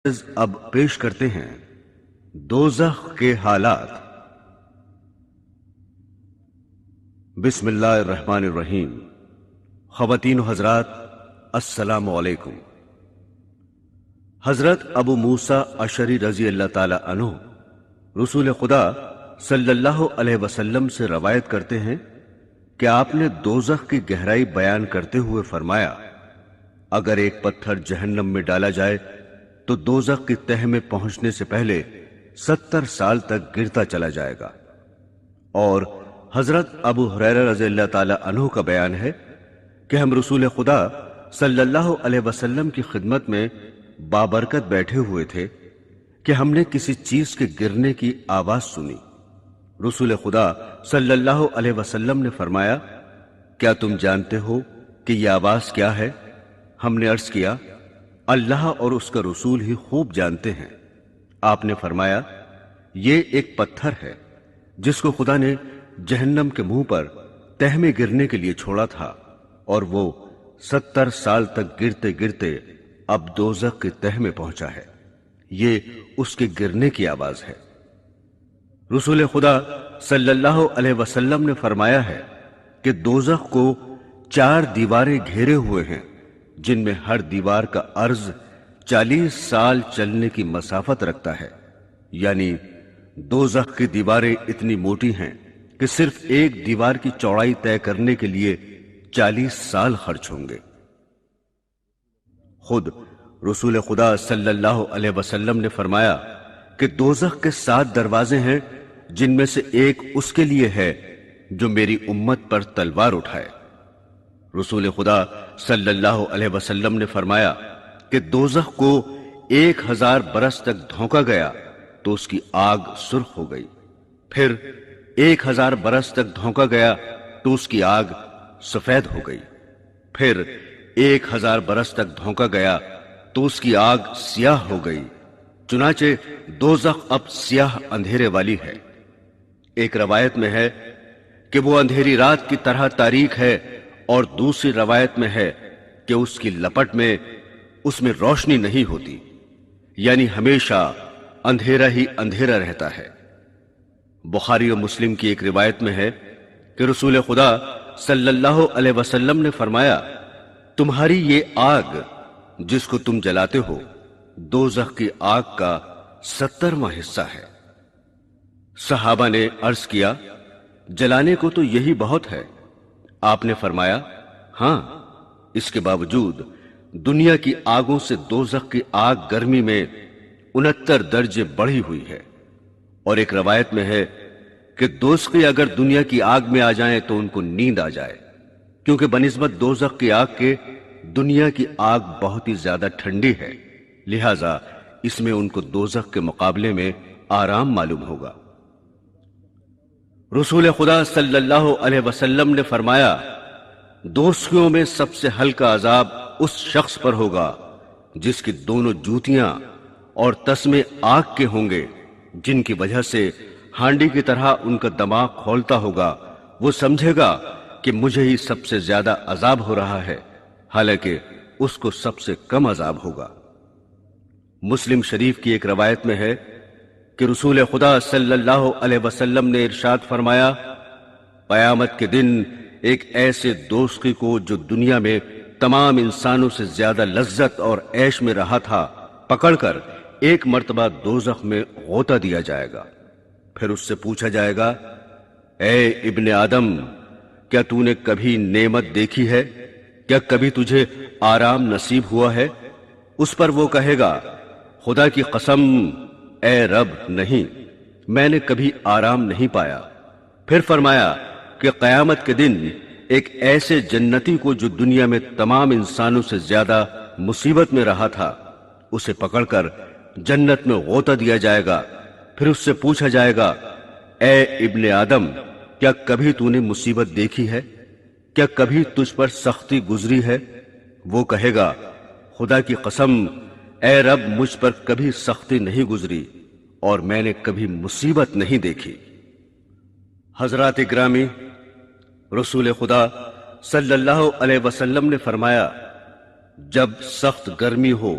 اب پیش کرتے ہیں دوزخ کے حالات۔ بسم اللہ الرحمن الرحیم۔ خواتین و حضرات، السلام علیکم۔ حضرت ابو موسیٰ اشعری رضی اللہ تعالی عنہ رسول خدا صلی اللہ علیہ وسلم سے روایت کرتے ہیں کہ آپ نے دوزخ کی گہرائی بیان کرتے ہوئے فرمایا، اگر ایک پتھر جہنم میں ڈالا جائے تو دوزخ کی تہہ میں پہنچنے سے پہلے 70 سال تک گرتا چلا جائے گا۔ اور حضرت ابو ہریرہ رضی اللہ تعالی عنہ کا بیان ہے کہ ہم رسول خدا صلی اللہ علیہ وسلم کی خدمت میں بابرکت بیٹھے ہوئے تھے کہ ہم نے کسی چیز کے گرنے کی آواز سنی۔ رسول خدا صلی اللہ علیہ وسلم نے فرمایا، کیا تم جانتے ہو کہ یہ آواز کیا ہے؟ ہم نے عرض کیا، اللہ اور اس کا رسول ہی خوب جانتے ہیں۔ آپ نے فرمایا، یہ ایک پتھر ہے جس کو خدا نے جہنم کے منہ پر تہ میں گرنے کے لیے چھوڑا تھا، اور وہ 70 سال تک گرتے گرتے اب دوزخ کی تہ میں پہنچا ہے۔ یہ اس کے گرنے کی آواز ہے۔ رسول خدا صلی اللہ علیہ وسلم نے فرمایا ہے کہ دوزخ کو 4 دیواریں گھیرے ہوئے ہیں، جن میں ہر دیوار کا عرض 40 سال چلنے کی مسافت رکھتا ہے، یعنی دوزخ کی دیواریں اتنی موٹی ہیں کہ صرف ایک دیوار کی چوڑائی طے کرنے کے لیے 40 سال خرچ ہوں گے۔ خود رسول خدا صلی اللہ علیہ وسلم نے فرمایا کہ دوزخ کے 7 دروازے ہیں، جن میں سے ایک اس کے لیے ہے جو میری امت پر تلوار اٹھائے۔ رسول خدا صلی اللہ علیہ وسلم نے فرمایا کہ دوزخ کو 1000 برس تک دھونکا گیا تو اس کی آگ سرخ ہو گئی، پھر 1000 برس تک دھونکا گیا تو اس کی آگ سفید ہو گئی، پھر 1000 برس تک دھونکا گیا تو اس کی آگ سیاہ ہو گئی۔ چنانچہ دوزخ اب سیاہ اندھیرے والی ہے۔ ایک روایت میں ہے کہ وہ اندھیری رات کی طرح تاریک ہے، اور دوسری روایت میں ہے کہ اس کی لپٹ میں اس میں روشنی نہیں ہوتی، یعنی ہمیشہ اندھیرا ہی اندھیرا رہتا ہے۔ بخاری و مسلم کی ایک روایت میں ہے کہ رسول خدا صلی اللہ علیہ وسلم نے فرمایا، تمہاری یہ آگ جس کو تم جلاتے ہو دوزخ کی آگ کا 70واں حصہ ہے۔ صحابہ نے عرض کیا، جلانے کو تو یہی بہت ہے۔ آپ نے فرمایا، ہاں، اس کے باوجود دنیا کی آگوں سے دوزخ کی آگ گرمی میں 69 درجے بڑھی ہوئی ہے۔ اور ایک روایت میں ہے کہ دوزخی اگر دنیا کی آگ میں آ جائیں تو ان کو نیند آ جائے، کیونکہ بنسبت دوزخ کی آگ کے دنیا کی آگ بہت ہی زیادہ ٹھنڈی ہے، لہٰذا اس میں ان کو دوزخ کے مقابلے میں آرام معلوم ہوگا۔ رسول خدا صلی اللہ علیہ وسلم نے فرمایا، دوزخیوں میں سب سے ہلکا عذاب اس شخص پر ہوگا جس کی دونوں جوتیاں اور تسمے آگ کے ہوں گے، جن کی وجہ سے ہانڈی کی طرح ان کا دماغ کھولتا ہوگا۔ وہ سمجھے گا کہ مجھے ہی سب سے زیادہ عذاب ہو رہا ہے، حالانکہ اس کو سب سے کم عذاب ہوگا۔ مسلم شریف کی ایک روایت میں ہے کہ رسول خدا صلی اللہ علیہ وسلم نے ارشاد فرمایا، قیامت کے دن ایک ایسے دوزخی کو جو دنیا میں تمام انسانوں سے زیادہ لذت اور عیش میں رہا تھا، پکڑ کر ایک مرتبہ دوزخ میں غوطہ دیا جائے گا۔ پھر اس سے پوچھا جائے گا، اے ابن آدم، کیا تو نے کبھی نعمت دیکھی ہے؟ کیا کبھی تجھے آرام نصیب ہوا ہے؟ اس پر وہ کہے گا، خدا کی قسم اے رب، نہیں، میں نے کبھی آرام نہیں پایا۔ پھر فرمایا کہ قیامت کے دن ایک ایسے جنتی کو جو دنیا میں تمام انسانوں سے زیادہ مصیبت میں رہا تھا، اسے پکڑ کر جنت میں غوطہ دیا جائے گا۔ پھر اس سے پوچھا جائے گا، اے ابن آدم، کیا کبھی تو نے مصیبت دیکھی ہے؟ کیا کبھی تجھ پر سختی گزری ہے؟ وہ کہے گا، خدا کی قسم اے رب، مجھ پر کبھی سختی نہیں گزری اور میں نے کبھی مصیبت نہیں دیکھی۔ حضرات گرامی، رسول خدا صلی اللہ علیہ وسلم نے فرمایا، جب سخت گرمی ہو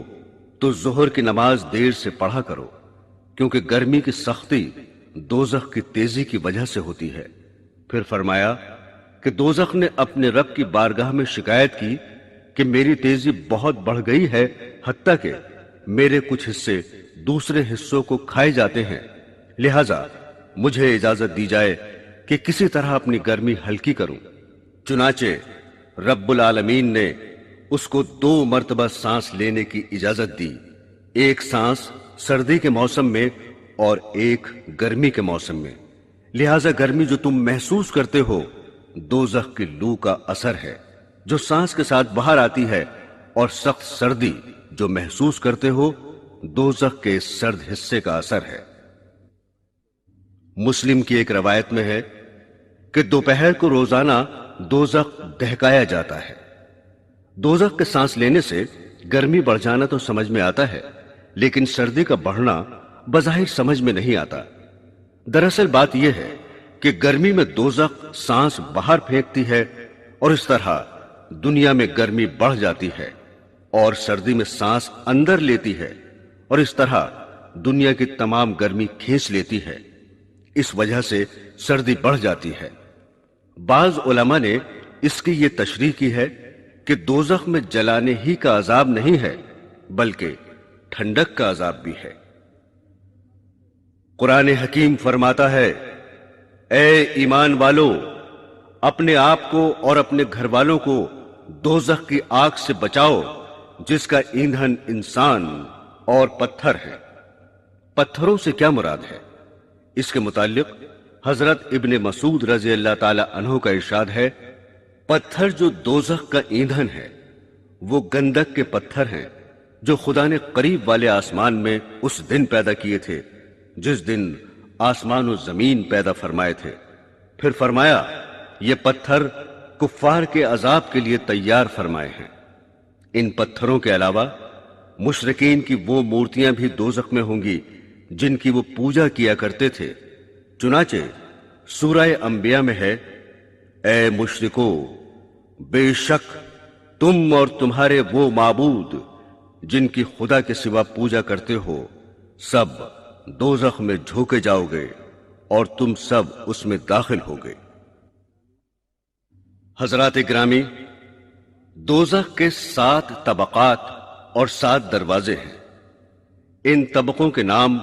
تو ظہر کی نماز دیر سے پڑھا کرو، کیونکہ گرمی کی سختی دوزخ کی تیزی کی وجہ سے ہوتی ہے۔ پھر فرمایا کہ دوزخ نے اپنے رب کی بارگاہ میں شکایت کی کہ میری تیزی بہت بڑھ گئی ہے، حتیٰ کہ میرے کچھ حصے دوسرے حصوں کو کھائے جاتے ہیں، لہذا مجھے اجازت دی جائے کہ کسی طرح اپنی گرمی ہلکی کروں۔ چنانچہ رب العالمین نے اس کو 2 مرتبہ سانس لینے کی اجازت دی، ایک سانس سردی کے موسم میں اور ایک گرمی کے موسم میں، لہذا گرمی جو تم محسوس کرتے ہو دوزخ کی لو کا اثر ہے جو سانس کے ساتھ باہر آتی ہے، اور سخت سردی جو محسوس کرتے ہو دوزخ کے سرد حصے کا اثر ہے۔ مسلم کی ایک روایت میں ہے کہ دوپہر کو روزانہ دوزخ دہکایا جاتا ہے۔ دوزخ کے سانس لینے سے گرمی بڑھ جانا تو سمجھ میں آتا ہے، لیکن سردی کا بڑھنا بظاہر سمجھ میں نہیں آتا۔ دراصل بات یہ ہے کہ گرمی میں دوزخ سانس باہر پھینکتی ہے، اور اس طرح دنیا میں گرمی بڑھ جاتی ہے، اور سردی میں سانس اندر لیتی ہے، اور اس طرح دنیا کی تمام گرمی کھینچ لیتی ہے۔ اس وجہ سے سردی بڑھ جاتی ہے۔ بعض علماء نے اس کی یہ تشریح کی ہے کہ دوزخ میں جلانے ہی کا عذاب نہیں ہے، بلکہ ٹھنڈک کا عذاب بھی ہے۔ قرآن حکیم فرماتا ہے، اے ایمان والو، اپنے آپ کو اور اپنے گھر والوں کو دوزخ کی آگ سے بچاؤ، جس کا ایندھن انسان اور پتھر ہے۔ پتھروں سے کیا مراد ہے؟ اس کے متعلق حضرت ابن مسعود رضی اللہ تعالی عنہ کا ارشاد ہے، پتھر جو دوزخ کا ایندھن ہے وہ گندک کے پتھر ہیں جو خدا نے قریب والے آسمان میں اس دن پیدا کیے تھے جس دن آسمان و زمین پیدا فرمائے تھے۔ پھر فرمایا یہ پتھر کفار کے عذاب کے لیے تیار فرمائے ہیں۔ ان پتھروں کے علاوہ مشرکین کی وہ مورتیاں بھی دوزخ میں ہوں گی جن کی وہ پوجا کیا کرتے تھے۔ چنانچہ سورہ انبیاء میں ہے، اے مشرکو، بے شک تم اور تمہارے وہ معبود جن کی خدا کے سوا پوجا کرتے ہو سب دوزخ میں جھونکے جاؤ گے اور تم سب اس میں داخل ہوگے۔ حضرات گرامی، دوزخ کے 7 طبقات اور 7 دروازے ہیں۔ ان طبقوں کے نام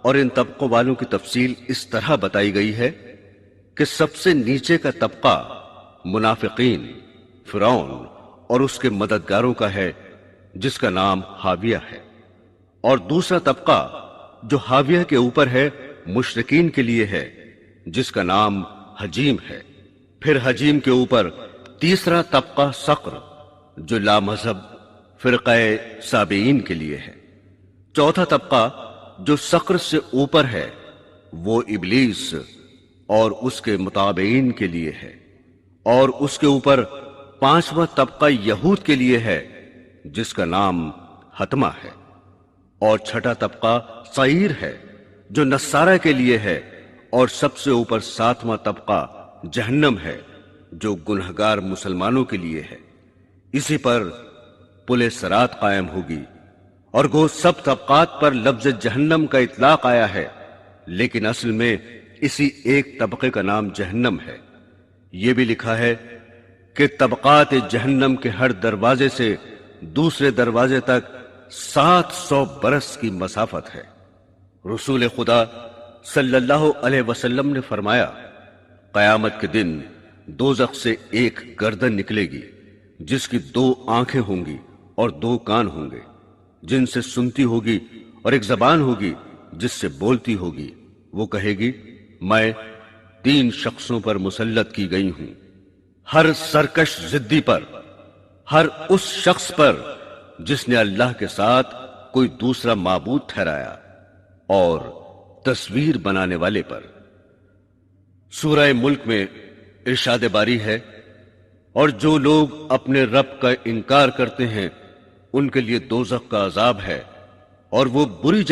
اور ان طبقوں والوں کی تفصیل اس طرح بتائی گئی ہے کہ سب سے نیچے کا طبقہ منافقین، فرعون اور اس کے مددگاروں کا ہے جس کا نام حاویہ ہے، اور دوسرا طبقہ جو حاویہ کے اوپر ہے مشرکین کے لیے ہے جس کا نام حجیم ہے۔ پھر حجیم کے اوپر تیسرا طبقہ سقر جو لامذہب فرقہ سابعین کے لیے ہے۔ چوتھا طبقہ جو سقر سے اوپر ہے وہ ابلیس اور اس کے متابعین کے لیے ہے، اور اس کے اوپر 5واں طبقہ یہود کے لیے ہے جس کا نام حتمہ ہے، اور چھٹا طبقہ سعیر ہے جو نصارہ کے لیے ہے، اور سب سے اوپر 7واں طبقہ جہنم ہے جو گنہگار مسلمانوں کے لیے ہے۔ اسی پر پل صراط قائم ہوگی، اور گو سب طبقات پر لفظ جہنم کا اطلاق آیا ہے، لیکن اصل میں اسی ایک طبقے کا نام جہنم ہے۔ یہ بھی لکھا ہے کہ طبقات جہنم کے ہر دروازے سے دوسرے دروازے تک 700 برس کی مسافت ہے۔ رسول خدا صلی اللہ علیہ وسلم نے فرمایا، قیامت کے دن دوزخ سے ایک گردن نکلے گی جس کی 2 آنکھیں ہوں گی اور 2 کان ہوں گے جن سے سنتی ہوگی، اور ایک زبان ہوگی جس سے بولتی ہوگی۔ وہ کہے گی، میں 3 شخصوں پر مسلط کی گئی ہوں، ہر سرکش ضدی پر، ہر اس شخص پر جس نے اللہ کے ساتھ کوئی دوسرا معبود ٹھہرایا، اور تصویر بنانے والے پر۔ سورہ ملک میں ارشاد باری ہے، اور جو لوگ اپنے رب کا انکار کرتے ہیں ان کے لیے دوزخ کا عذاب ہے، اور وہ بری